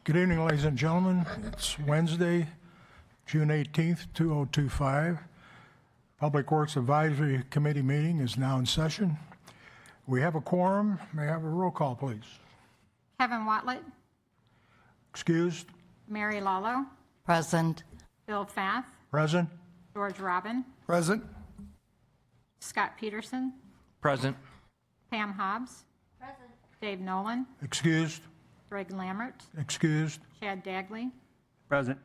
Good evening, ladies and gentlemen. It's Wednesday, June 18th, 2025. Public Works Advisory Committee meeting is now in session. We have a quorum. May I have a roll call, please? Kevin Watlett, Excused? Mary Lalo, Present. Bill Fath, Present? George Robin, Present. Scott Peterson, Present. Pam Hobbs, Dave Nolan, Excused? Greg Lammert, Excused? Chad Dagley, Present.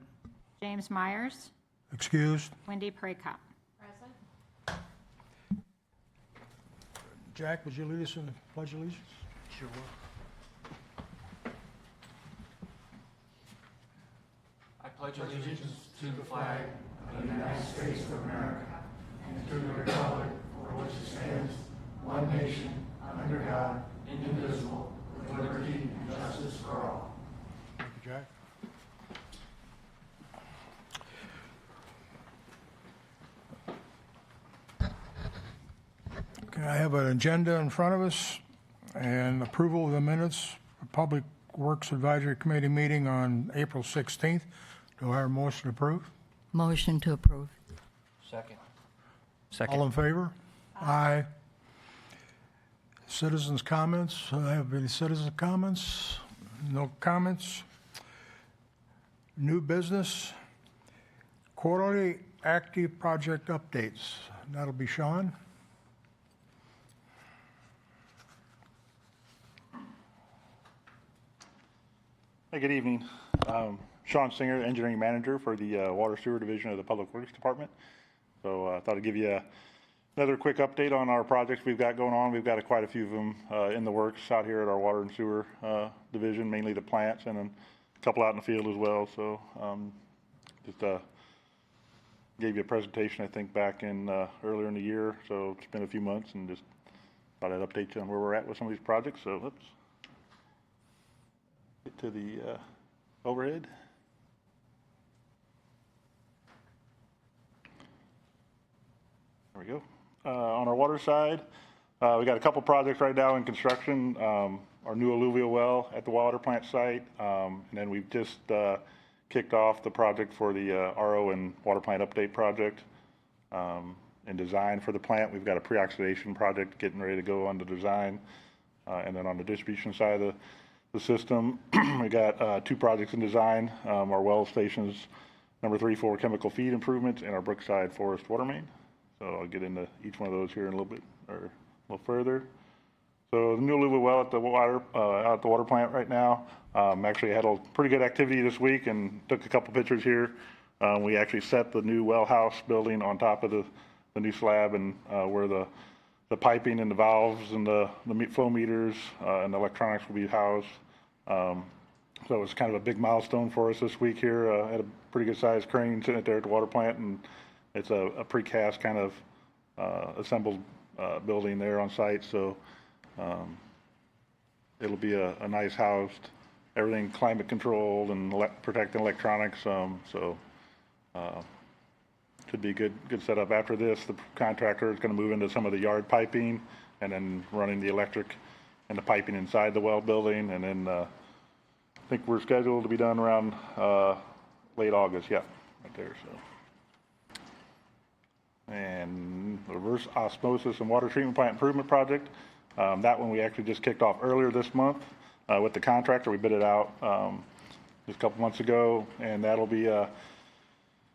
James Myers, Excused? Wendy Praycott. Jack, would you lead us in the Pledge of Allegiance? Sure will. I pledge allegiance to the flag of the United States of America and to the republic for which it stands, one nation, under God, indivisible, with liberty and justice for all. Thank you, Jack. Okay, I have an agenda in front of us and approval of the minutes of Public Works Advisory Committee meeting on April 16th. Do I have a motion to approve? Motion to approve. Second. All in favor? Aye. Citizens' comments? Have any citizen comments? No comments? New business? Quarterly active project updates. That'll be Sean. Hey, good evening. Sean Singer, Engineering Manager for the Water Sewer Division of the Public Works Department. So I thought I'd give you another quick update on our projects we've got going on. We've got quite a few of them in the works out here at our Water and Sewer Division, mainly the plants, and then a couple out in the field as well. So just gave you a presentation, I think, back in earlier in the year. So it's been a few months, and just thought I'd update you on where we're at with some of these projects. So let's get to the overhead. There we go. On our water side, we got a couple projects right now in construction. Our new alluvial well at the water plant site, and then we've just kicked off the project for the RO and water plant update project. In design for the plant, we've got a pre-oxidation project getting ready to go on the design, and then on the distribution side of the system, we got two projects in design. Our well stations, number 3 for chemical feed improvements, and our Brookside Forest water main. So I'll get into each one of those here in a little bit or a little further. So the new alluvial well at the water plant right now. Actually had a pretty good activity this week and took a couple pictures here. We actually set the new well house building on top of the new slab, and where the piping and the valves and the flow meters and the electronics will be housed. So it was kind of a big milestone for us this week here. Had a pretty good sized crane sitting there at the water plant, and it's a precast kind of assembled building there on site. So it'll be a nice housed, everything climate controlled and protecting electronics. So should be a good setup. After this, the contractor is going to move into some of the yard piping and then running the electric and the piping inside the well building. And then I think we're scheduled to be done around late August. Yeah, right there. So. And the reverse osmosis and water treatment plant improvement project. That one we actually just kicked off earlier this month with the contractor. We bid it out just a couple months ago, and that'll be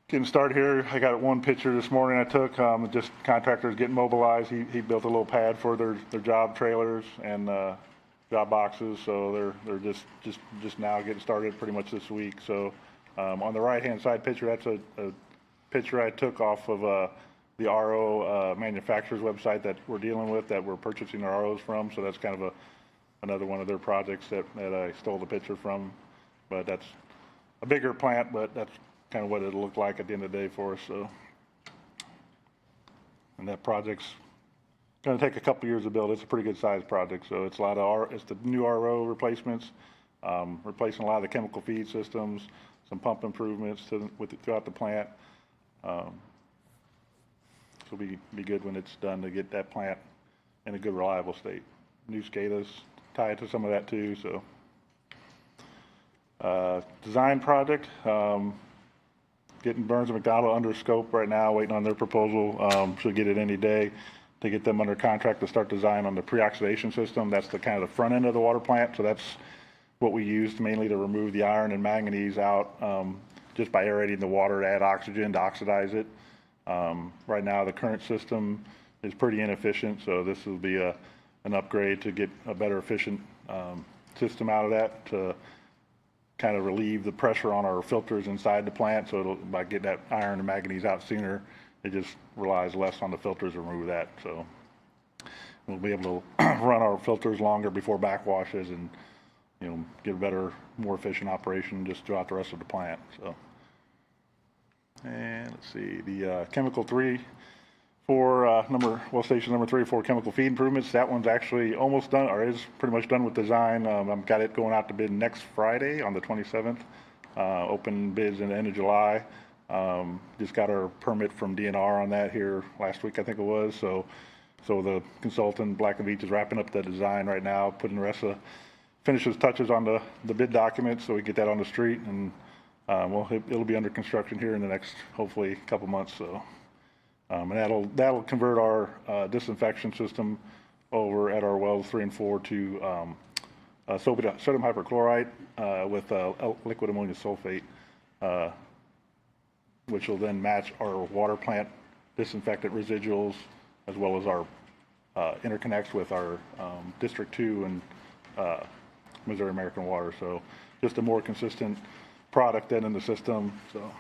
getting started here. I got one picture this morning I took. Just contractors getting mobilized. He built a little pad for their job trailers and job boxes. So they're just now getting started pretty much this week. So on the right hand side picture, that's a picture I took off of the RO manufacturer's website that we're dealing with, that we're purchasing our ROs from. So that's kind of another one of their projects that I stole the picture from. But that's a bigger plant, but that's kind of what it'll look like at the end of the day for us. So, and that project's going to take a couple years to build. It's a pretty good sized project. So it's a lot of it's the new RO replacements, replacing a lot of the chemical feed systems, some pump improvements throughout the plant. It'll be good when it's done to get that plant in a good, reliable state. New SCADA's tied to some of that too. So Design project, getting Burns and McDonald under scope right now, waiting on their proposal. Should get it any day to get them under contract to start design on the pre-oxidation system. That's the kind of the front end of the water plant. So that's what we used mainly to remove the iron and manganese out, just by aerating the water to add oxygen to oxidize it. Right now, the current system is pretty inefficient, so this will be an upgrade to get a better efficient system out of that to kind of relieve the pressure on our filters inside the plant. So by getting that iron and manganese out sooner, it just relies less on the filters to remove that. So we'll be able to run our filters longer before backwashes and, you know, get a better, more efficient operation just throughout the rest of the plant. So, and let's see, the chemical 3 for station number 3 for chemical feed improvements. That one's actually almost done, or is pretty much done with design. I've got it going out to bid next Friday on the 27th. Open bids in the end of July. Just got our permit from DNR on that here last week, I think it was. So the consultant, Black & Veatch, is wrapping up the design right now, putting the rest of finishes touches on the bid document so we get that on the street, and it'll be under construction here in the next, hopefully, couple months. So. And that'll convert our disinfection system over at our wells 3 and 4 to sodium hypochlorite with liquid ammonium sulfate, which will then match our water plant disinfectant residuals as well as our interconnects with our District 2 and Missouri American Water. So just a more consistent product then in the system. So.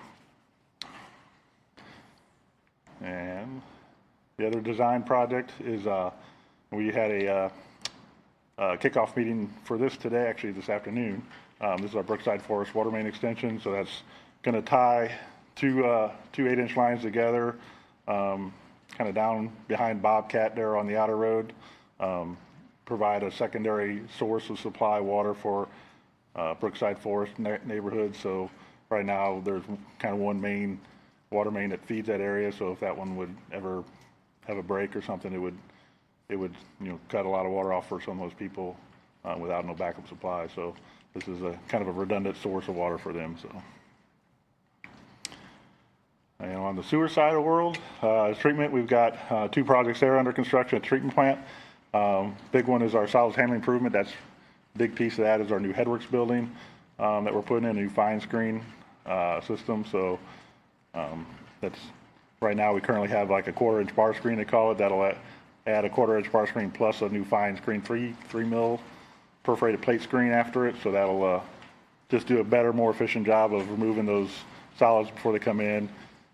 And the other design project is we had a kickoff meeting for this today, actually this afternoon. This is our Brookside Forest water main extension, so that's going to tie two 8-inch lines together, kind of down behind Bobcat there on the outer road, provide a secondary source of supply water for Brookside Forest neighborhood. So right now there's kind of one main water main that feeds that area, so if that one would ever have a break or something, it would cut a lot of water off for some of those people without no backup supply. So this is a kind of a redundant source of water for them. So, and on the sewer side of the world, treatment, we've got 2 projects there under construction at treatment plant. Big one is our solids handling improvement. That's a big piece of that is our new headworks building that we're putting in, a new fine screen system. So that's right now we currently have like a 1/4-inch bar screen, they call it. That'll add a 1/4-inch bar screen plus a new fine screen 3 mil perforated plate screen after it. So that'll just do a better, more efficient job of removing those solids before they come in,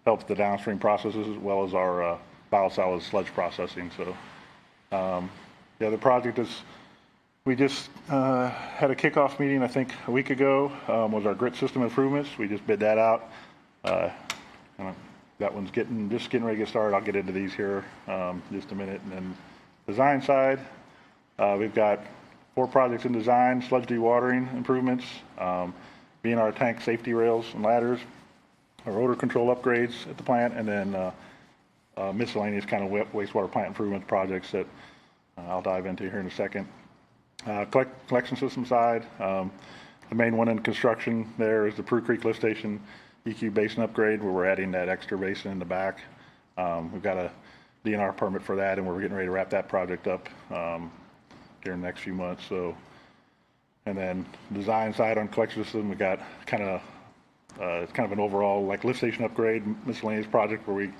helps the downstream processes as well as our biosolids sludge processing. So the other project is we just had a kickoff meeting I think a week ago, was our grit system improvements. We just bid that out. That one's just getting ready to get started. I'll get into these here just a minute. And then design side, we've got 4 projects in design: sludge dewatering improvements, BNR tank safety rails and ladders, our odor control upgrades at the plant, and then miscellaneous kind of wastewater plant improvement projects that I'll dive into here in a second. Collection system side, the main one in construction there is the Prue Creek Lift Station EQ basin upgrade, where we're adding that extra basin in the back. We've got a DNR permit for that, and we're getting ready to wrap that project up here in the next few months. So, and then design side on collection system, we got kind of an overall like lift station upgrade miscellaneous project where we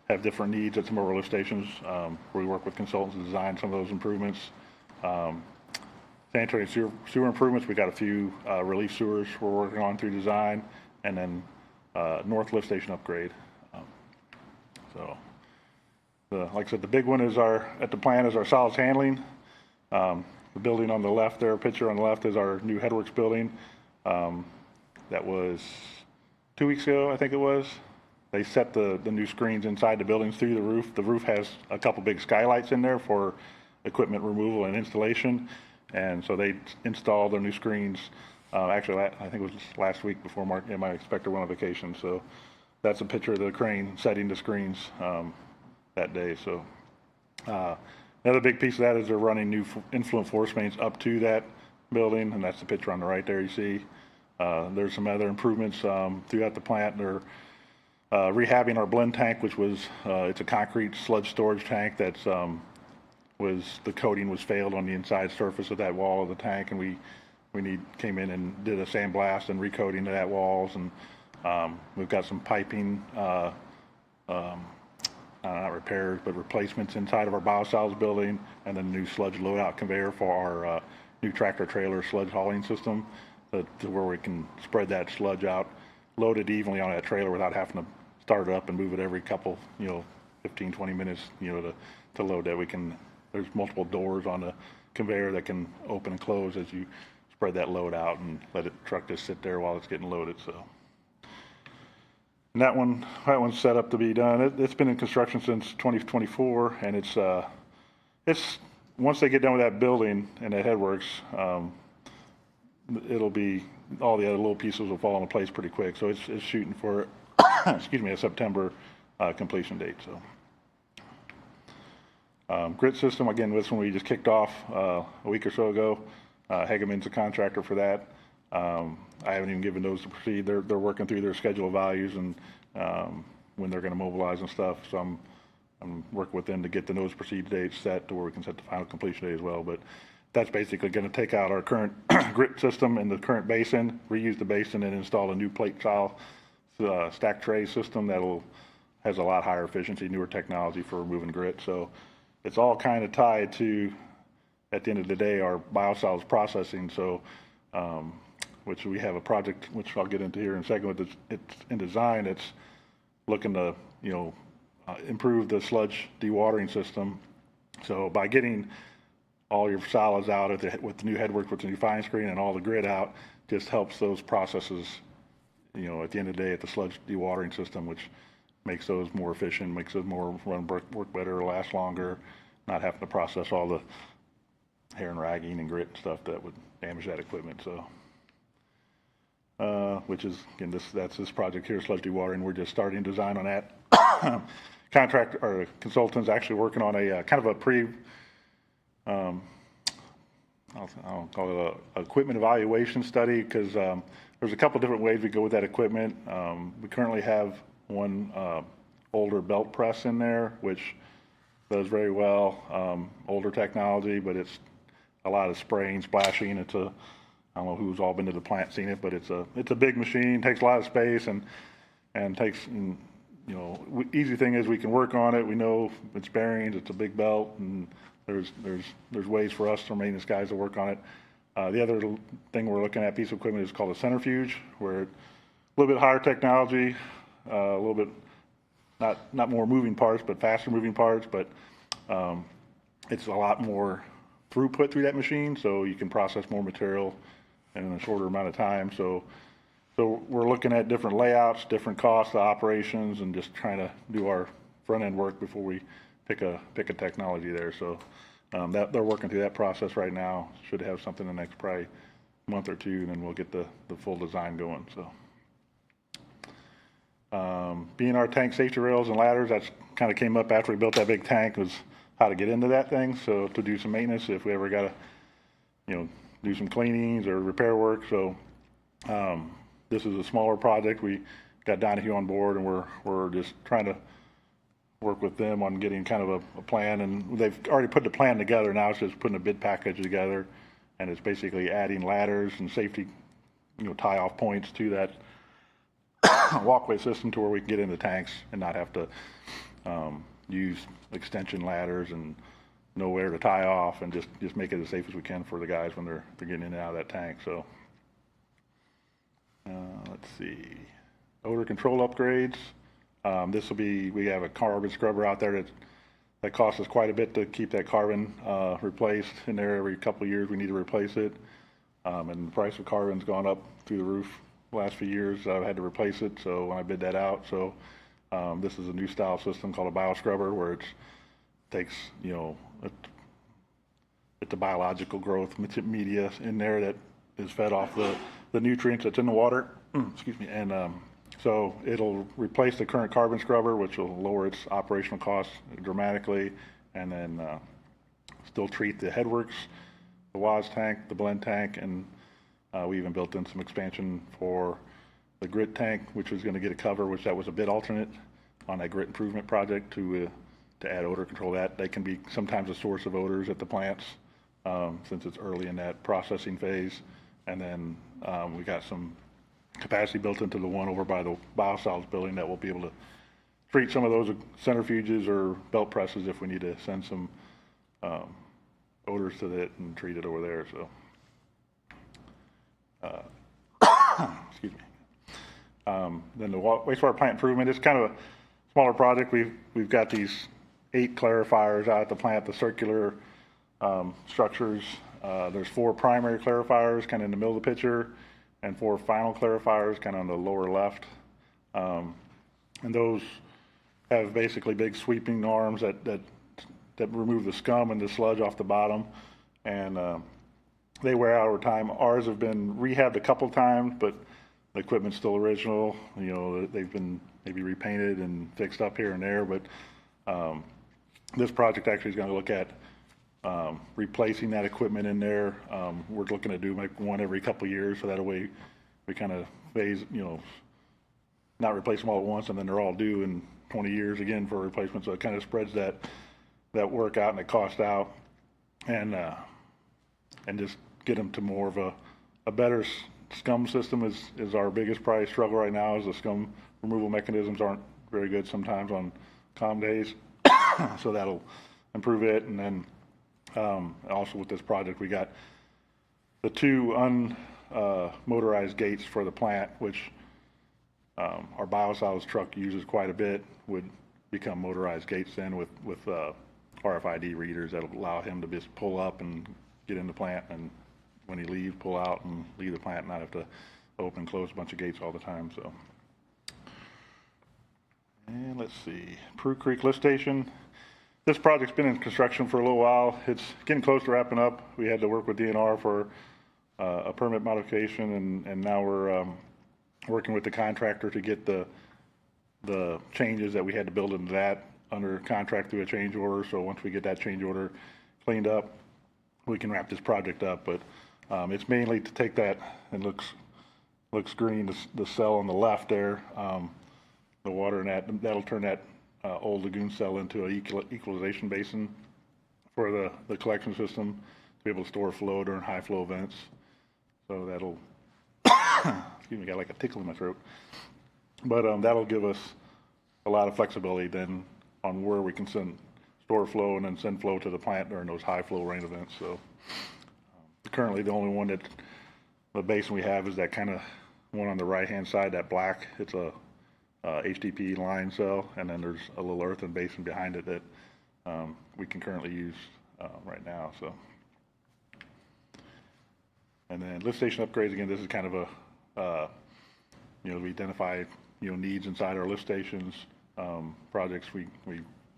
have different needs at some of our lift stations, where we work with consultants to design some of those improvements. Sanitary and sewer improvements, we got a few relief sewers we're working on through design, and then north lift station upgrade. Like I said, the big one is at the plant is our solids handling. The building on the left there, picture on the left, is our new headworks building. That was 2 weeks ago, I think it was. They set the new screens inside the buildings through the roof. The roof has a couple big skylights in there for equipment removal and installation. And so they installed their new screens. Actually, I think it was last week before my inspector went on vacation. So that's a picture of the crane setting the screens that day. So another big piece of that is they're running new influent force mains up to that building, and that's the picture on the right there you see. There's some other improvements throughout the plant. They're rehabbing our blend tank, which was it's a concrete sludge storage tank that's the coating was failed on the inside surface of that wall of the tank, and we came in and did a sandblast and recoating of that walls, and we've got some piping, not repairs, but replacements inside of our biosolids building, and then a new sludge loadout conveyor for our new tractor trailer sludge hauling system, to where we can spread that sludge out, load it evenly on that trailer without having to start it up and move it every couple, 15, 20 minutes, to load that. There's multiple doors on the conveyor that can open and close as you spread that load out and let the truck just sit there while it's getting loaded. So, and that one's set up to be done. It's been in construction since 2024, and it's once they get done with that building and that headworks, it'll be all the other little pieces will fall into place pretty quick. So it's shooting for excuse me, a September completion date. So. Grit system, again, this one we just kicked off a week or so ago. Hegeman's a contractor for that. I haven't even given those to proceed. They're working through their schedule of values and when they're going to mobilize and stuff. So I'm working with them to get the notice proceed dates set to where we can set the final completion date as well. But that's basically going to take out our current grit system in the current basin, reuse the basin, and install a new plate style stack tray system that has a lot higher efficiency, newer technology for removing grit. So it's all kind of tied to, at the end of the day, our biosolids processing. So, which we have a project, which I'll get into here in a second. It's in design. It's looking to, improve the sludge dewatering system. So by getting all your solids out with the new headwork, with the new fine screen, and all the grit out, just helps those processes. At the end of the day, at the sludge dewatering system, which makes those more efficient, makes those more work better, last longer, not having to process all the hair and ragging and grit and stuff that would damage that equipment. So, which is, again, that's this project here, sludge dewatering. We're just starting design on that. Contract or consultants actually working on a kind of a I'll call it a equipment evaluation study, because there's a couple different ways we go with that equipment. We currently have one older belt press in there, which does very well. Older technology, but it's a lot of spraying, splashing. I don't know who's all been to the plant seen it, but it's a big machine, takes a lot of space, and takes, easy thing is we can work on it. We know it's bearings, it's a big belt, and there's ways for us, our maintenance guys, to work on it. The other thing we're looking at, piece of equipment, is called a centrifuge, where a little bit higher technology, a little bit not more moving parts, but faster moving parts, but it's a lot more throughput through that machine, so you can process more material in a shorter amount of time. So we're looking at different layouts, different costs of operations, and just trying to do our front end work before we pick a technology there. So that they're working through that process right now. Should have something in the next probably month or two, and then we'll get the full design going. So being our tank safety rails and ladders, that's kind of came up after we built that big tank, was how to get into that thing. So to do some maintenance if we ever got to, do some cleanings or repair work. So this is a smaller project. We got Donahue on board, and we're just trying to work with them on getting kind of a plan, and they've already put the plan together. Now it's just putting a bid package together, and it's basically adding ladders and safety, tie off points to that walkway system, to where we can get in the tanks and not have to use extension ladders and nowhere to tie off, and just make it as safe as we can for the guys when they're getting in and out of that tank. So let's see, odor control upgrades. This will be, we have a carbon scrubber out there that costs us quite a bit to keep that carbon replaced in there. Every couple of years we need to replace it, and the price of carbon's gone up through the roof the last few years. I've had to replace it, so when I bid that out, so this is a new style system called a bioscrubber, where it takes, it's a biological growth media in there that is fed off the nutrients that's in the water. Excuse me. And so it'll replace the current carbon scrubber, which will lower its operational costs dramatically, and then still treat the headworks, the WAS tank, the blend tank, and We even built in some expansion for the grit tank, which was going to get a cover, which that was a bid alternate on that grit improvement project to add odor control. That can be sometimes a source of odors at the plants since it's early in that processing phase. And then we got some capacity built into the one over by the biosolids building that will be able to treat some of those centrifuges or belt presses if we need to send some odors to it and treat it over there. So, excuse me. Then the wastewater plant improvement is kind of a smaller project. We've got these 8 clarifiers out at the plant, the circular structures. There's 4 primary clarifiers kind of in the middle of the picture, and 4 final clarifiers kind of on the lower left. And those have basically big sweeping arms that remove the scum and the sludge off the bottom, and they wear out over time. Ours have been rehabbed a couple times, but the equipment's still original. You know, they've been maybe repainted and fixed up here and there, but this project actually is going to look at replacing that equipment in there. We're looking to do like one every couple years, so that way we kind of phase, you know, not replace them all at once and then they're all due in 20 years again for replacement. So it kind of spreads that work out and the cost out, and just get them to more of a better scum system is our biggest probably struggle right now. Is the scum removal mechanisms aren't very good sometimes on calm days. So that'll improve it. And then also with this project, we got the 2 unmotorized gates for the plant, which our biosolids truck uses quite a bit, would become motorized gates then with RFID readers that'll allow him to just pull up and get in the plant, and when he leaves, pull out and leave the plant, and not have to open and close a bunch of gates all the time. So, and let's see, Prue Creek Lift Station. This project's been in construction for a little while. It's getting close to wrapping up. We had to work with DNR for a permit modification, and now we're working with the contractor to get the changes that we had to build into that under contract through a change order. So once we get that change order cleaned up, we can wrap this project up. But it's mainly to take that, and looks green, the cell on the left there, the water in that'll turn that old lagoon cell into an equalization basin for the collection system to be able to store flow during high flow events. So that'll, excuse me, got like a tickle in my throat. But that'll give us a lot of flexibility then on where we can store flow and then send flow to the plant during those high flow rain events. So currently the only one the basin we have is that kind of one on the right hand side, that black. It's a HDPE line cell, and then there's a little earthen basin behind it that we can currently use right now. So, and then lift station upgrades, again, this is kind of a we identify needs inside our lift stations projects. We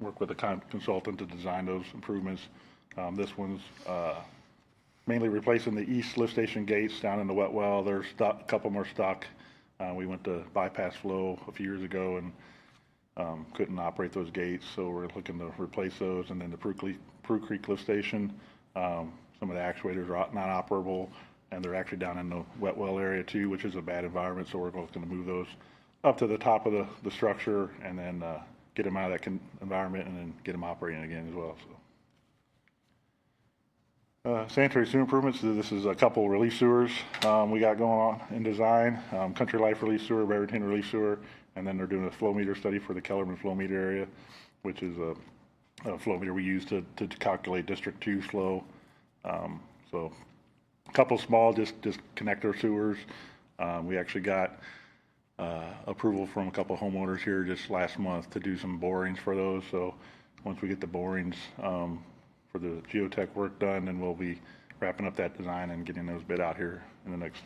work with a consultant to design those improvements. This one's mainly replacing the east lift station gates down in the wet well. There's a couple more stuck. We went to bypass flow a few years ago and couldn't operate those gates, so we're looking to replace those. And then the Prue Creek lift station, some of the actuators are not operable, and they're actually down in the wet well area too, which is a bad environment, so we're going to move those up to the top of the structure and then get them out of that environment and then get them operating again as well. So. Sanitary sewer improvements, this is a couple relief sewers we got going on in design. Country Life relief sewer, Barrington relief sewer, and then they're doing a flow meter study for the Kellerman flow meter area, which is a flow meter we use to calculate District 2 flow. So a couple small just connector sewers. We actually got approval from a couple homeowners here just last month to do some borings for those. So once we get the borings for the geotech work done, then we'll be wrapping up that design and getting those bid out here in the next,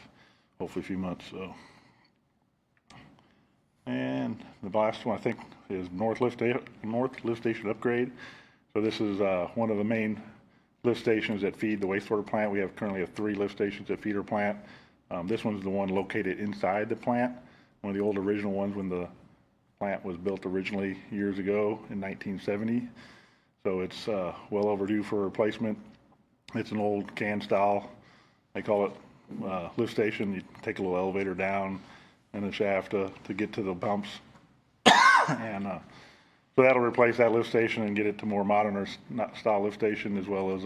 hopefully, few months. So, and the last one I think is North Lift Station upgrade. So this is one of the main lift stations that feed the wastewater plant. We currently have 3 lift stations that feed our plant. This one's the one located inside the plant, one of the old original ones when the plant was built originally years ago in 1970. So it's well overdue for replacement. It's an old can style. They call it lift station. You take a little elevator down in the shaft to get to the pumps. And so that'll replace that lift station and get it to more modern or style lift station, as well as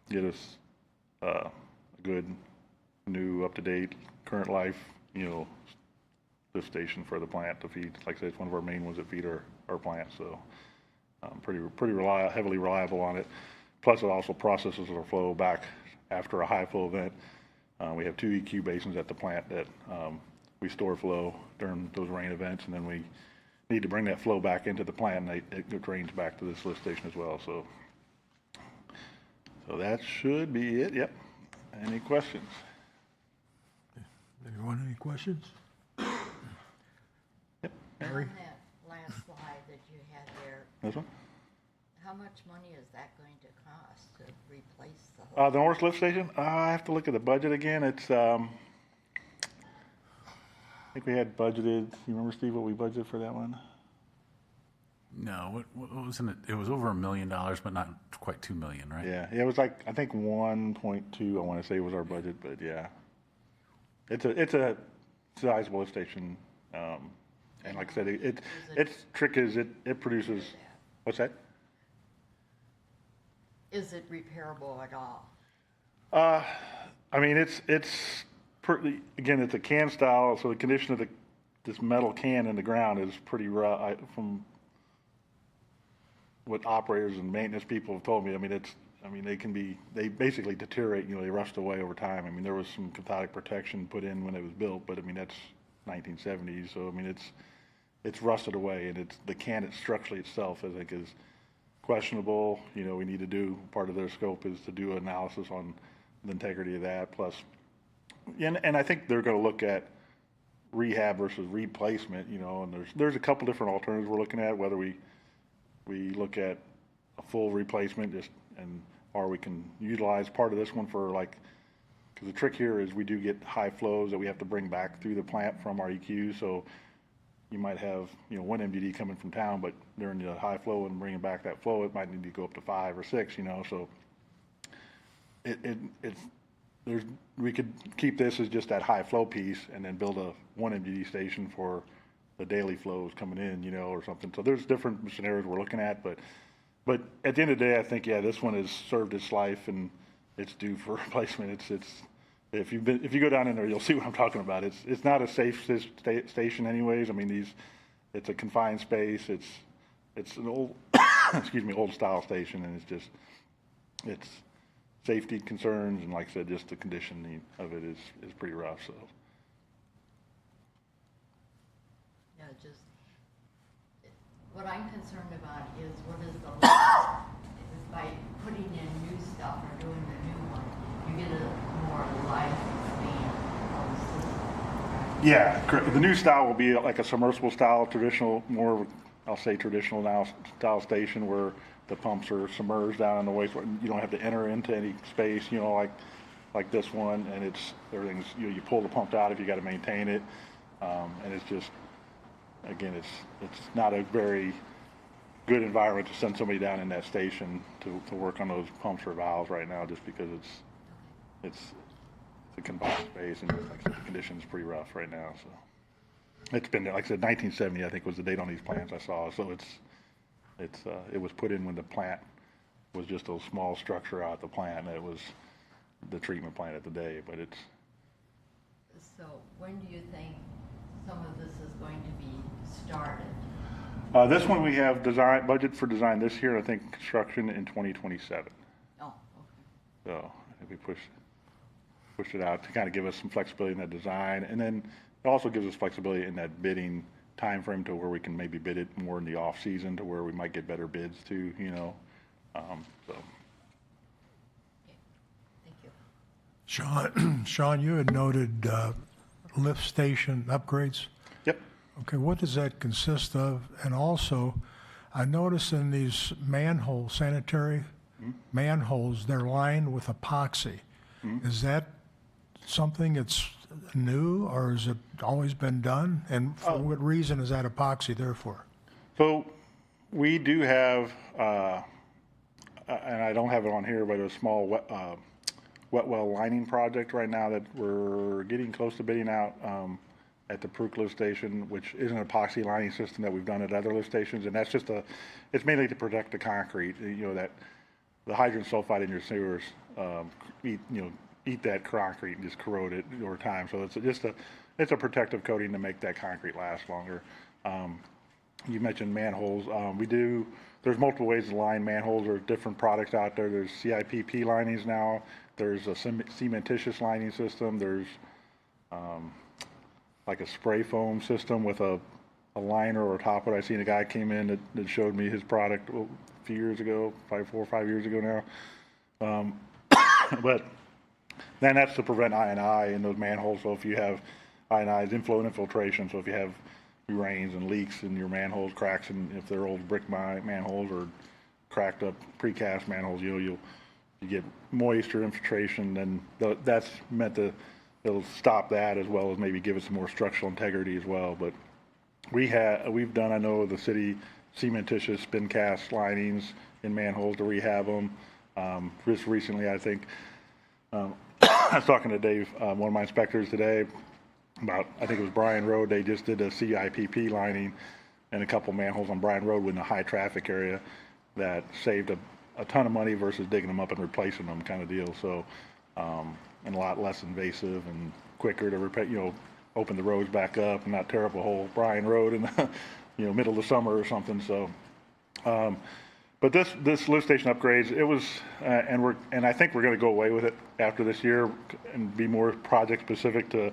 get us a good, new, up-to-date, current life, lift station for the plant to feed. Like I said, it's one of our main ones that feed our plant, so pretty heavily reliable on it. Plus, it also processes our flow back after a high flow event. We have 2 EQ basins at the plant that we store flow during those rain events, and then we need to bring that flow back into the plant, and it drains back to this lift station as well. So that should be it. Yep. Any questions? Anyone, any questions? Yep. On that last slide that you had there, This one? how much money is that going to cost to replace the whole? The North lift station? I have to look at the budget again. It's I think we had budgeted. You remember, Steve, what we budgeted for that one? No, what wasn't it? It was over $1 million, but not quite 2 million, right? Yeah, it was like, I think 1.2, I want to say, was our budget, but yeah. It's a sizable lift station. And like I said, its trick is it produces, what's that? Is it repairable at all? I mean, again, it's a can style, so the condition of this metal can in the ground is pretty rough. From what operators and maintenance people have told me, they basically deteriorate. They rust away over time. I mean, there was some cathodic protection put in when it was built, but I mean that's 1970s, so I mean it's rusted away, and the can structurally itself, I think, is questionable. We need to do, part of their scope is to do analysis on the integrity of that. Plus, and I think they're going to look at rehab versus replacement. And there's a couple different alternatives we're looking at, whether we look at a full replacement or we can utilize part of this one for, because the trick here is we do get high flows that we have to bring back through the plant from our EQ. So you might have, one MGD coming from town, but during the high flow and bringing back that flow, it might need to go up to 5 or 6, so we could keep this as just that high flow piece and then build a 1 MGD station for the daily flows coming in, or something. So there's different scenarios we're looking at, but at the end of the day, I think, this one has served its life and it's due for replacement. If you go down in there, you'll see what I'm talking about. It's not a safe station anyways. I mean, it's a confined space. It's an old, old style station, and it's safety concerns, and like I said, just the conditioning of it is pretty rough. So. Yeah, just, what I'm concerned about is what is the life, by putting in new stuff or doing the new one, you get a more lifespan of the system. Yeah, correct. The new style will be like a submersible style, traditional, more, I'll say traditional now style station where the pumps are submerged down in the wastewater. You don't have to enter into any space, like this one, and everything's, you pull the pump out if you got to maintain it, and it's just, again, it's not a very good environment to send somebody down in that station to work on those pumps or valves right now, just because it's a confined space, and like I said, the condition's pretty rough right now. So it's been, like I said, 1970, I think, was the date on these plans I saw. So it was put in when the plant was just a small structure out at the plant, and it was the treatment plant at the day. But it's. So when do you think some of this is going to be started? This one we have budget for design this year. I think construction in 2027. Oh, okay. So I think we pushed it out to kind of give us some flexibility in that design, and then it also gives us flexibility in that bidding time frame to where we can maybe bid it more in the off season, to where we might get better bids too. So. Okay. Thank you. Sean, you had noted lift station upgrades. Yep. Okay, what does that consist of? And also, I noticed in these sanitary manholes, they're lined with epoxy. Is that something that's new, or has it always been done? And for what reason is that epoxy there for? So we do have, and I don't have it on here, but a small wet well lining project right now that we're getting close to bidding out at the Pruk lift station, which is an epoxy lining system that we've done at other lift stations, and that's just it's mainly to protect the concrete. You know, that the hydrogen sulfide in your sewers eat that concrete and just corrode it over time. So it's a protective coating to make that concrete last longer. You mentioned manholes. There's multiple ways to line manholes. There are different products out there. There's CIPP linings now. There's a cementitious lining system. There's like a spray foam system with a liner or top of it. I seen a guy came in that showed me his product a few years ago, probably 4 or 5 years ago now. But then that's to prevent I&I in those manholes. So if you have ionized inflow and infiltration, so if you have rains and leaks in your manholes, cracks, and if they're old brick manholes or cracked up precast manholes, you get moisture infiltration, then that's meant to it'll stop that as well as maybe give it some more structural integrity as well. But we've done, I know, the city cementitious spin cast linings in manholes to rehab them. Just recently, I think I was talking to Dave, one of my inspectors today, about, I think it was Bryan Road. They just did a CIPP lining in a couple manholes on Bryan Road in a high traffic area that saved a ton of money versus digging them up and replacing them, kind of deal. So, and a lot less invasive and quicker to repair, open the roads back up and not tear up a whole Bryan Road in the, middle of the summer or something. So, but this lift station upgrades, it was, and I think we're going to go away with it after this year and be more project specific to.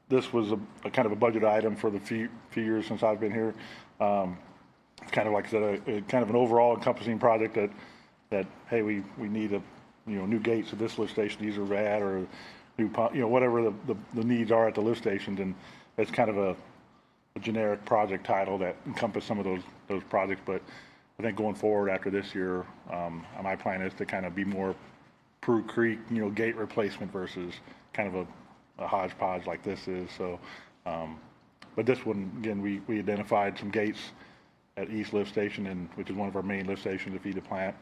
This was a kind of a budget item for the few years since I've been here. It's kind of like I said, a kind of an overall encompassing project that hey, we need new gates at this lift station. These are bad, or new pump, whatever the needs are at the lift stations, and it's kind of a generic project title that encompass some of those projects. But I think going forward after this year, my plan is to kind of be more Prue Creek, gate replacement versus kind of a hodgepodge like this is. So, but this one, again, we identified some gates at East Lift Station, which is one of our main lift stations to feed the plant.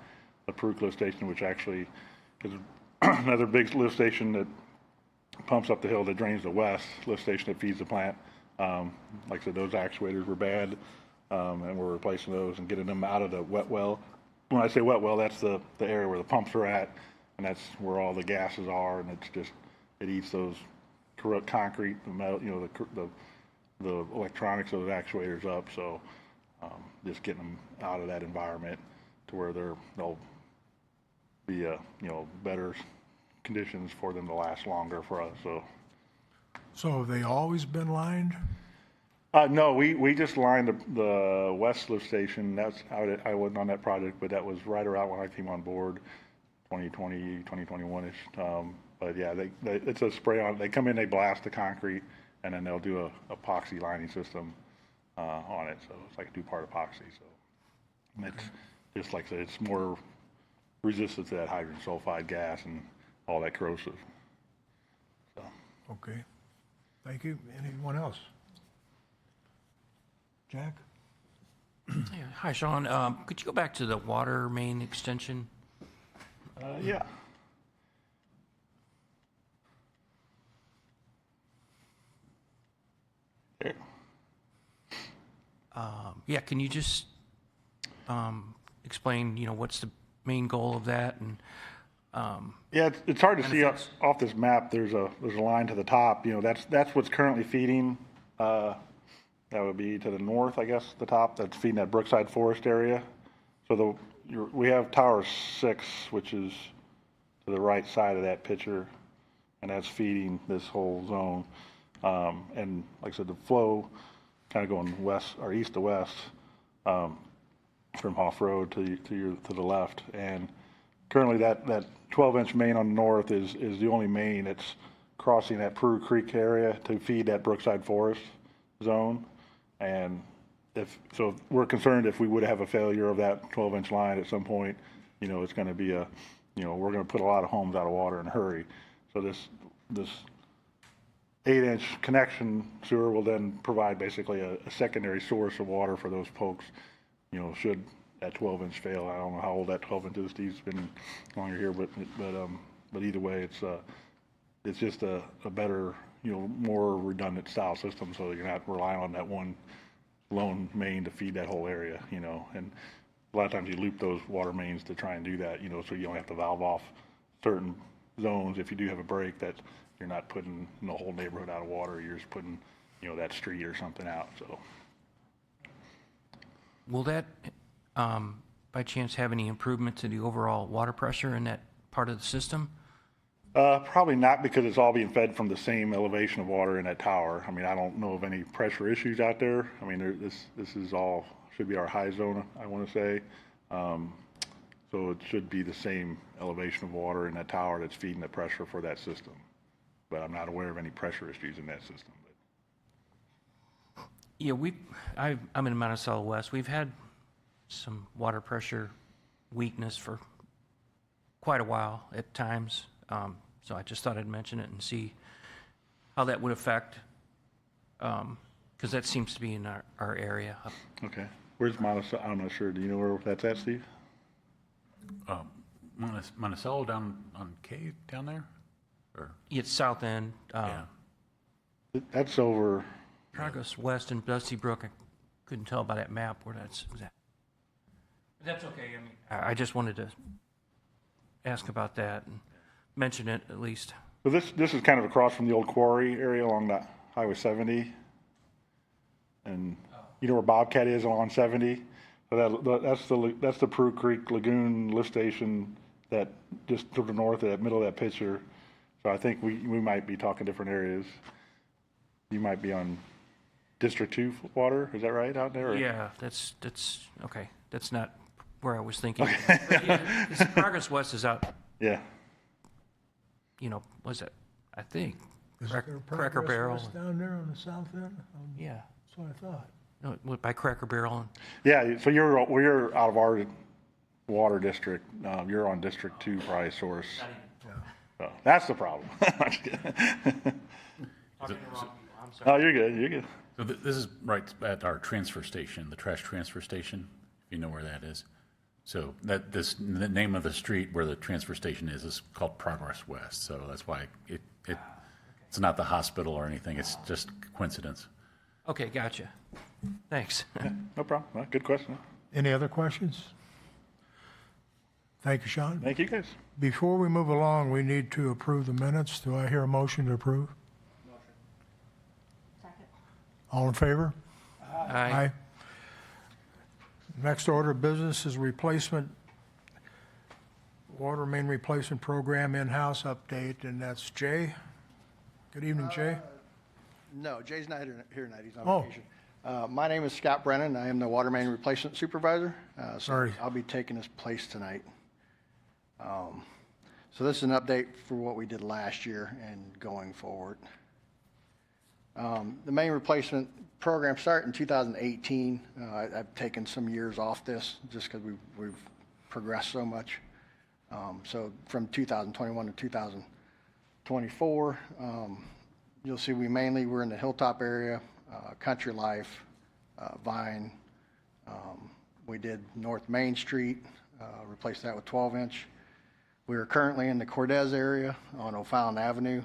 The Prue Lift Station, which actually is another big lift station that pumps up the hill that drains the West Lift Station that feeds the plant. Like I said, those actuators were bad, and we're replacing those and getting them out of the wet well. When I say wet well, that's the area where the pumps are at, and that's where all the gases are, and it eats those corrupt concrete, the metal, the electronics of those actuators up. So just getting them out of that environment to where they'll be better conditions for them to last longer for us. So have they always been lined? No, we just lined the West Lift Station. I wasn't on that project, but that was right around when I came on board, 2020, 2021ish. But yeah, it's a spray on. They come in, they blast the concrete, and then they'll do a epoxy lining system on it. So it's like a 2-part epoxy. So and it's just like I said, it's more resistant to that hydrogen sulfide gas and all that corrosive. So. Okay, thank you. Anyone else? Jack? Yeah. Hi, Sean. Could you go back to the water main extension? Yeah. There. Yeah, can you just explain, what's the main goal of that? And yeah, it's hard to see benefits? off this map. There's a line to the top. That's what's currently feeding. That would be to the north, I guess. The top that's feeding that Brookside Forest area. So we have Tower 6, which is to the right side of that picture, and that's feeding this whole zone. And like I said, the flow kind of going west or east to west from Hoff Road to the left. And currently that 12-inch main on the north is the only main that's crossing that Prue Creek area to feed that Brookside Forest zone. And so we're concerned if we would have a failure of that 12-inch line at some point, it's going to be we're going to put a lot of homes out of water in a hurry. So this 8-inch connection sewer will then provide basically a secondary source of water for those folks, should that 12-inch fail. I don't know how old that 12-inch is. Steve's been longer here, but But either way, it's just a better, more redundant style system, so you're not relying on that one lone main to feed that whole area, and a lot of times you loop those water mains to try and do that, so you only have to valve off certain zones if you do have a break, that you're not putting the whole neighborhood out of water, you're just putting, that street or something out, so. Will that, by chance, have any improvement to the overall water pressure in that part of the system? Probably not, because it's all being fed from the same elevation of water in that tower. I mean, I don't know of any pressure issues out there. I mean, this is all, should be our high zone, I want to say. So it should be the same elevation of water in that tower that's feeding the pressure for that system. But I'm not aware of any pressure issues in that system. Yeah, I'm in Monticello West. We've had some water pressure weakness for quite a while at times. So I just thought I'd mention it and see how that would affect, because that seems to be in our area. Okay. Where's Monticello? I'm not sure. Do you know where that's at, Steve? Monticello down on K down there? Or, It's south end, yeah. That's over. Progress West and Dusty Brook. I couldn't tell by that map where that's at. But that's okay. I mean, I just wanted to ask about that and mention it at least. So this is kind of across from the old quarry area along the Highway 70. And you know where Bobcat is along 70? So that's the Prue Creek Lagoon lift station that just to the north of that middle of that picture. So I think we might be talking different areas. You might be on District 2 water, is that right out there? Or? Yeah, that's okay. That's not where I was thinking. But yeah, this Progress West is out, Yeah. was it? I think. Is Cracker there Progress Barrel. West down there on the south end? Yeah. That's what I thought. No, it went by Cracker Barrel. And, Yeah, so you're out of our water district. You're on District 2 probably source. So that's the problem. I'm just kidding. I'm sorry. Oh, you're good. You're good. So this is right at our transfer station, the trash transfer station, if you know where that is. So the name of the street where the transfer station is called Progress West. So that's why it's not the hospital or anything. It's just coincidence. Okay, gotcha. Thanks. No problem. Well, good question. Any other questions? Thank you, Sean. Thank you, guys. Before we move along, we need to approve the minutes. Do I hear a motion to approve? Second. All in favor? Aye. Next order of business is water main replacement program in-house update, and that's Jay. Good evening, Jay. No, Jay's not here tonight. He's on Oh. vacation. My name is Scott Brennan. I am the water main replacement supervisor. Sorry. I'll be taking his place tonight. So this is an update for what we did last year and going forward. The main replacement program started in 2018. I've taken some years off this just because we've progressed so much. So from 2021 to 2024, you'll see we're in the Hilltop area, Country Life, Vine. We did North Main Street, replaced that with 12-inch. We are currently in the Cortez area on O'Fallon Avenue.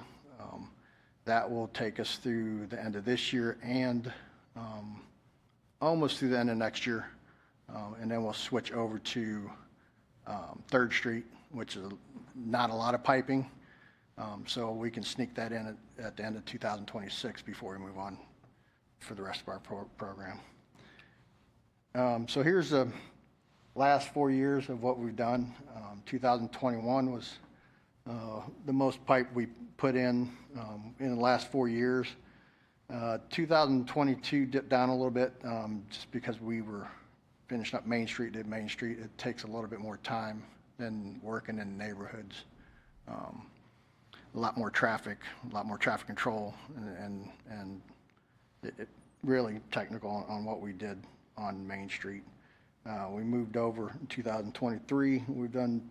That will take us through the end of this year and almost through the end of next year. And then we'll switch over to 3rd Street, which is not a lot of piping. So we can sneak that in at the end of 2026 before we move on for the rest of our program. So here's the last 4 years of what we've done. 2021 was the most pipe we put in the last 4 years. 2022 dipped down a little bit just because we were finishing up Main Street, did Main Street. It takes a little bit more time than working in neighborhoods. A lot more traffic control, and it really technical on what we did on Main Street. We moved over in 2023. We've done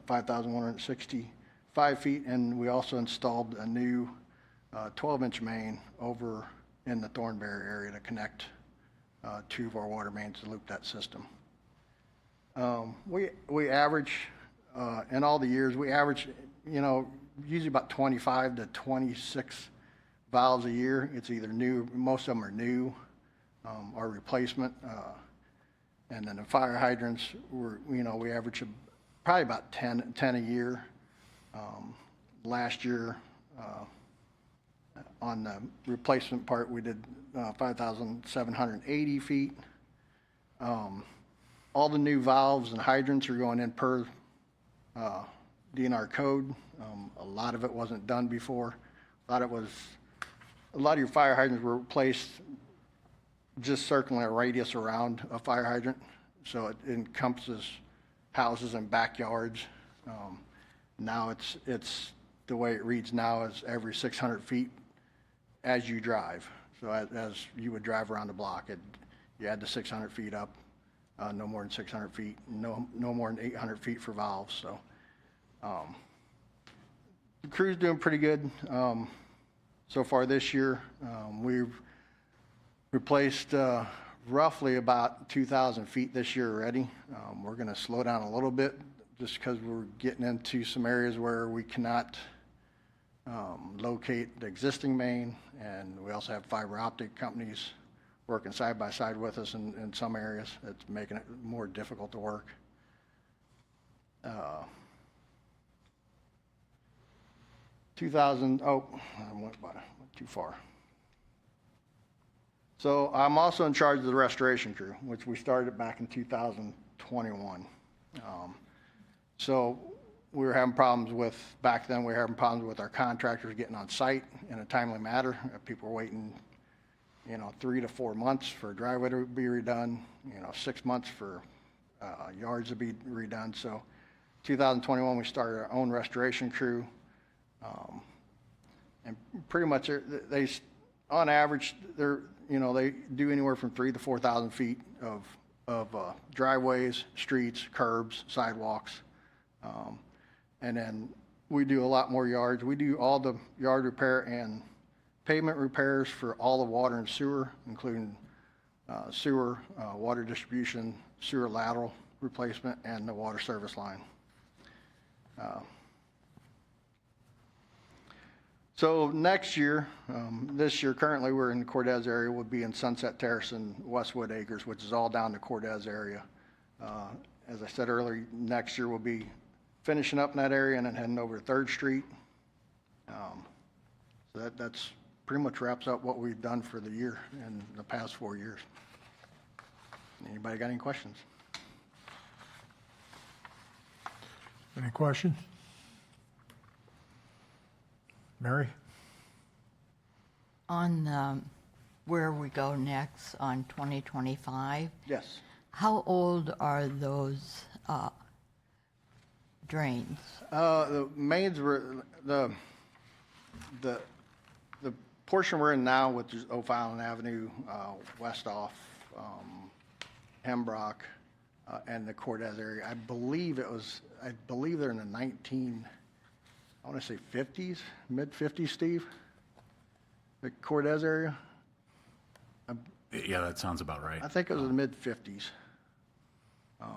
5,165 feet, and we also installed a new 12-inch main over in the Thornberry area to connect 2 of our water mains to loop that system. We average in all the years, we average, usually about 25 to 26 valves a year. It's either new, most of them are new, or replacement. And then the fire hydrants, we average probably about 10 a year. Last year, on the replacement part, we did 5,780 feet. All the new valves and hydrants are going in per DNR code. A lot of it wasn't done before. A lot of your fire hydrants were replaced just circling a radius around a fire hydrant, so it encompasses houses and backyards. Now it's the way it reads now is every 600 feet as you drive. So as you would drive around the block, you add the 600 feet up, no more than 600 feet, no more than 800 feet for valves. So the crew's doing pretty good so far this year. We've replaced roughly about 2,000 feet this year already. We're going to slow down a little bit just because we're getting into some areas where we cannot locate the existing main, and we also have fiber optic companies working side by side with us in some areas. It's making it more difficult to work. I went too far. So I'm also in charge of the restoration crew, which we started back in 2021. So we were having problems back then we were having problems with our contractors getting on site in a timely manner. People were waiting, 3 to 4 months for a driveway to be redone, 6 months for yards to be redone. So 2021, we started our own restoration crew. And pretty much they on average, they do anywhere from 3,000 to 4,000 feet of driveways, streets, curbs, sidewalks. And then we do a lot more yards. We do all the yard repair and pavement repairs for all the water and sewer, including sewer, water distribution, sewer lateral replacement, and the water service line. So next year, this year, currently we're in the Cortez area, we'll be in Sunset Terrace and Westwood Acres, which is all down the Cortez area. As I said earlier, next year we'll be finishing up in that area and then heading over to 3rd Street. So that's pretty much wraps up what we've done for the year in the past 4 years. Anybody got any questions? Any questions? Mary? On where we go next on 2025, Yes. how old are those drains? The mains were the portion we're in now, which is O'Fallon Avenue, west off Hembrock, and the Cortez area. I believe they're in the I want to say 50s, mid 50s, Steve. The Cortez area. Yeah, that sounds about right. I think it was in the mid 50s.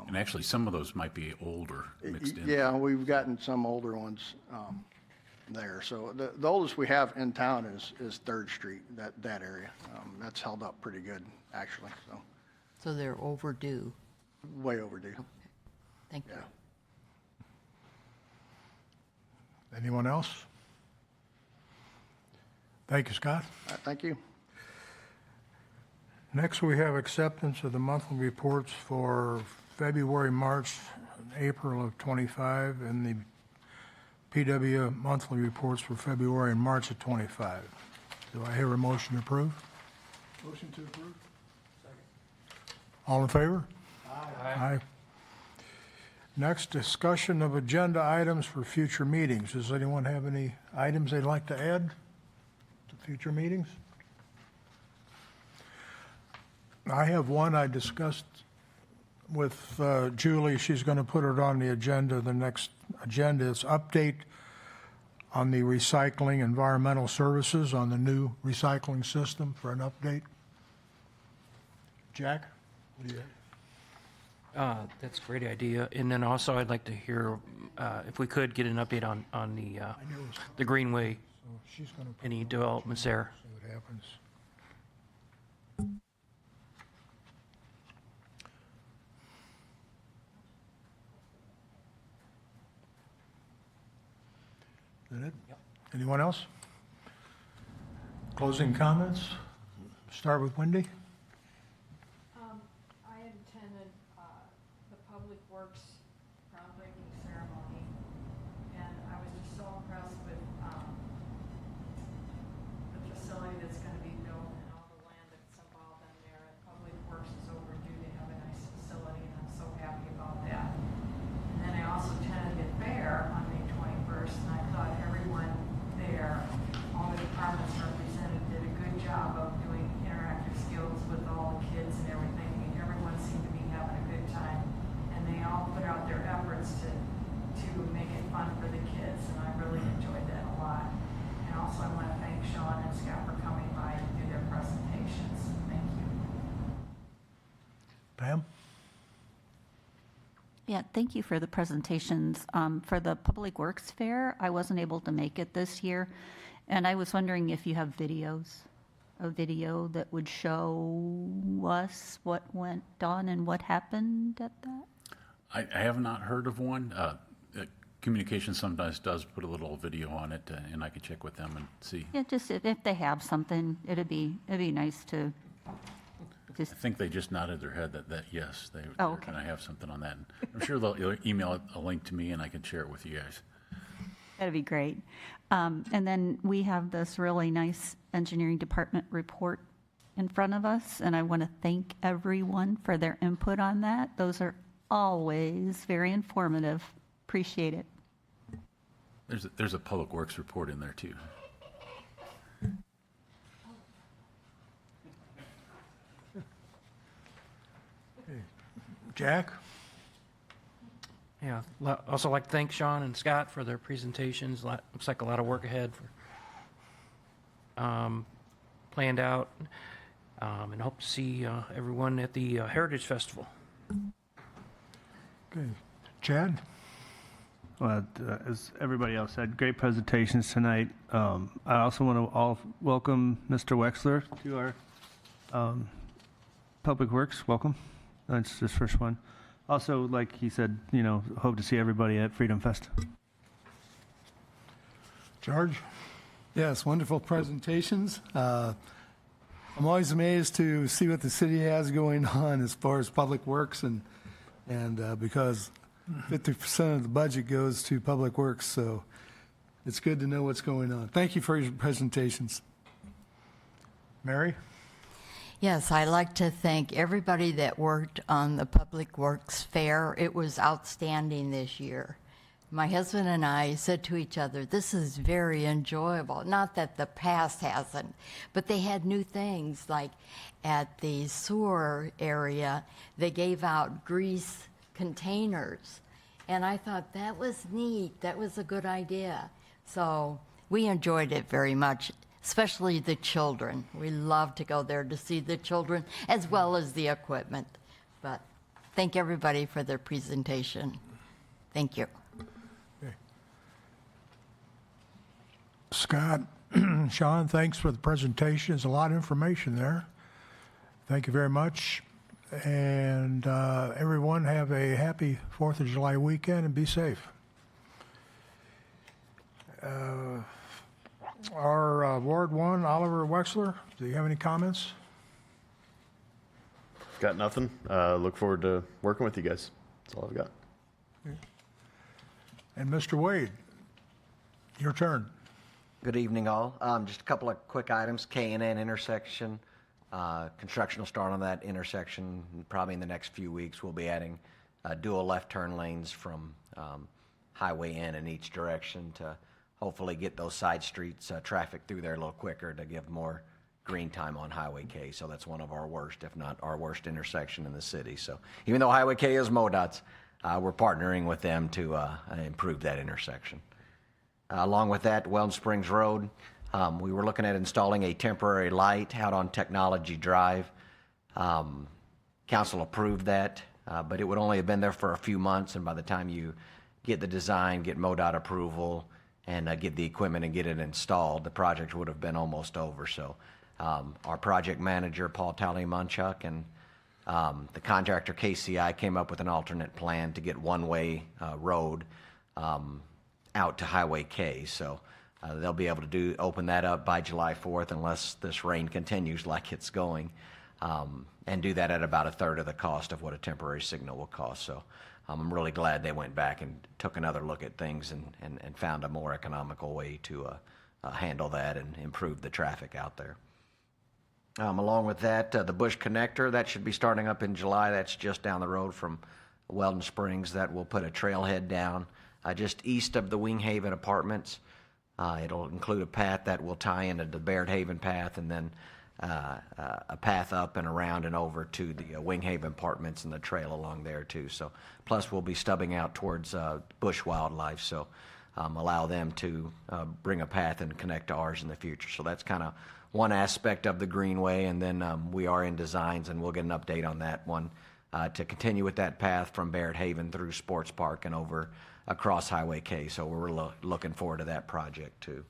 And actually, some of those might be older mixed in. Yeah, we've gotten some older ones there. So the oldest we have in town is 3rd Street, that area. That's held up pretty good, actually. So they're overdue. Way overdue. Thank you. Yeah. Anyone else? Thank you, Scott. All right, thank you. Next, we have acceptance of the monthly reports for February, March, and April of '25, and the PW monthly reports for February and March of '25. Do I hear a motion to approve? Motion to approve? All in favor? Aye. Aye. Next, discussion of agenda items for future meetings. Does anyone have any items they'd like to add to future meetings? I have one I discussed with Julie. She's going to put it on the agenda. The next agenda is update on the recycling environmental services on the new recycling system for an update. Jack? What do you have? That's a great idea. And then also, I'd like to hear, if we could, get an update on the Greenway, So she's going to any developments there. see what happens. Is that it? Anyone else? Closing comments? Start with Wendy. I attended the Public Works groundbreaking ceremony, and I was just so impressed with the facility that's going to be built and all the land that's involved in there. Public Works is overdue to have a nice facility, and I'm so happy about that. And then I also attended the fair on May 21st, and I thought everyone there, all the departments represented, did a good job of doing interactive skills with all the kids and everything. I mean, everyone seemed to be having a good time, and they all put out their efforts to make it fun for the kids, and I really enjoyed that a lot. And also, I want to thank Sean and Scott for coming by to do their presentations. Thank you. Pam? Yeah, thank you for the presentations. For the Public Works Fair, I wasn't able to make it this year, and I was wondering if you have a video that would show us what went on and what happened at that? I have not heard of one. Communication sometimes does put a little video on it, and I could check with them and see. Yeah, just if they have something, it'd be nice to I think they just nodded their head that yes, they're Oh, okay. going to have something on that. And I'm sure they'll email a link to me, and I can share it with you guys. That'd be great. And then we have this really nice engineering department report in front of us, and I want to thank everyone for their input on that. Those are always very informative. Appreciate it. There's a Public Works report in there too. Jack? Yeah, also like to thank Sean and Scott for their presentations. Looks like a lot of work ahead for planned out, and hope to see everyone at the Heritage Festival. Okay. Chad? Well, as everybody else said, great presentations tonight. I also want to welcome Mr. Wexler to our Public Works. Welcome. That's his first one. Also, like he said, hope to see everybody at Freedom Fest. George? Yes, wonderful presentations. I'm always amazed to see what the city has going on as far as public works, and because 50% of the budget goes to public works, so it's good to know what's going on. Thank you for your presentations. Mary? Yes, I'd like to thank everybody that worked on the Public Works Fair. It was outstanding this year. My husband and I said to each other, this is very enjoyable. Not that the past hasn't, but they had new things, like at the sewer area, they gave out grease containers. And I thought that was neat. That was a good idea. So we enjoyed it very much, especially the children. We love to go there to see the children as well as the equipment. But thank everybody for their presentation. Thank you. Okay. Scott, Sean, thanks for the presentation. There's a lot of information there. Thank you very much. And everyone have a happy 4th of July weekend and be safe. Our Ward 1, Oliver Wexler, do you have any comments? Got nothing. Look forward to working with you guys. That's all I've got. And Mr. Wade, your turn. Good evening, all. Just a couple of quick items. K&N intersection. Construction will start on that intersection probably in the next few weeks. We'll be adding dual left turn lanes from Highway N in each direction to hopefully get those side streets traffic through there a little quicker to give more green time on Highway K. So that's one of our worst, if not our worst intersection in the city. So even though Highway K is MoDOT's, we're partnering with them to improve that intersection. Along with that, Wellens Springs Road, we were looking at installing a temporary light out on Technology Drive. Council approved that. but it would only have been there for a few months, and by the time you get the design, get MoDOT approval, and get the equipment and get it installed, the project would have been almost over. So our project manager, Paul Talley-Munchuk, and the contractor, KCI, came up with an alternate plan to get one-way road out to Highway K. So they'll be able to open that up by July 4th unless this rain continues like it's going, and do that at about a third of the cost of what a temporary signal will cost. So I'm really glad they went back and took another look at things and found a more economical way to handle that and improve the traffic out there. Along with that, the Bush Connector, that should be starting up in July. That's just down the road from Weldon Springs. That will put a trailhead down just east of the Winghaven Apartments. It'll include a path that will tie into the Baird Haven path, and then a path up and around and over to the Winghaven Apartments and the trail along there too. So, plus we'll be stubbing out towards Bush Wildlife, so allow them to bring a path and connect to ours in the future. So that's kind of one aspect of the Greenway, and then we are in designs, and we'll get an update on that one to continue with that path from Baird Haven through Sports Park and over across Highway K. So we're looking forward to that project too.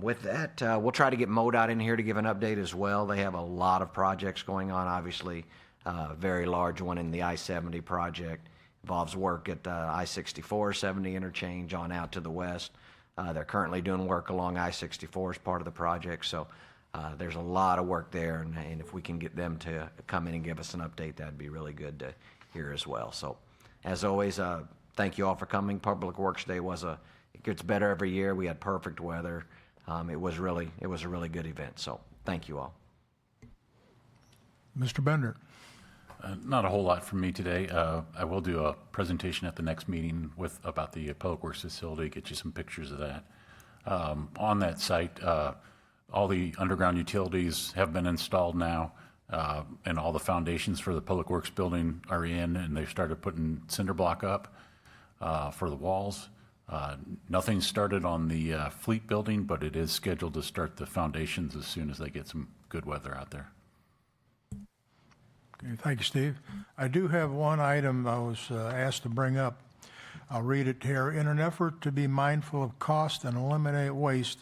With that, we'll try to get MoDOT in here to give an update as well. They have a lot of projects going on, obviously. A very large one in the I-70 project. Involves work at I-64, 70 interchange on out to the west. They're currently doing work along I-64 as part of the project. So there's a lot of work there, and if we can get them to come in and give us an update, that'd be really good to hear as well. So as always, thank you all for coming. Public Works Day it gets better every year. We had perfect weather. It was a really good event. So thank you all. Mr. Bender. Not a whole lot from me today. I will do a presentation at the next meeting about the Public Works facility, get you some pictures of that. On that site, all the underground utilities have been installed now, and all the foundations for the Public Works building are in, and they've started putting cinder block up for the walls. Nothing started on the Fleet building, but it is scheduled to start the foundations as soon as they get some good weather out there. Okay, thank you, Steve. I do have one item I was asked to bring up. I'll read it here. In an effort to be mindful of cost and eliminate waste,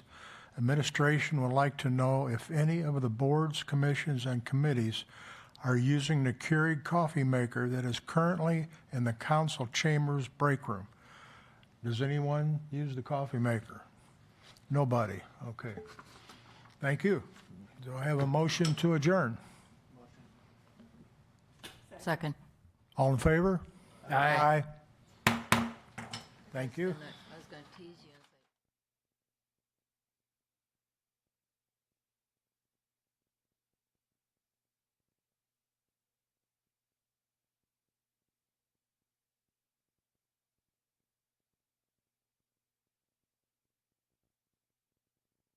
administration would like to know if any of the boards, commissions, and committees are using the Keurig coffee maker that is currently in the council chambers break room. Does anyone use the coffee maker? Nobody. Okay. Thank you. Do I have a motion to adjourn? Second. All in favor? Aye. Thank you. I was going to tease you.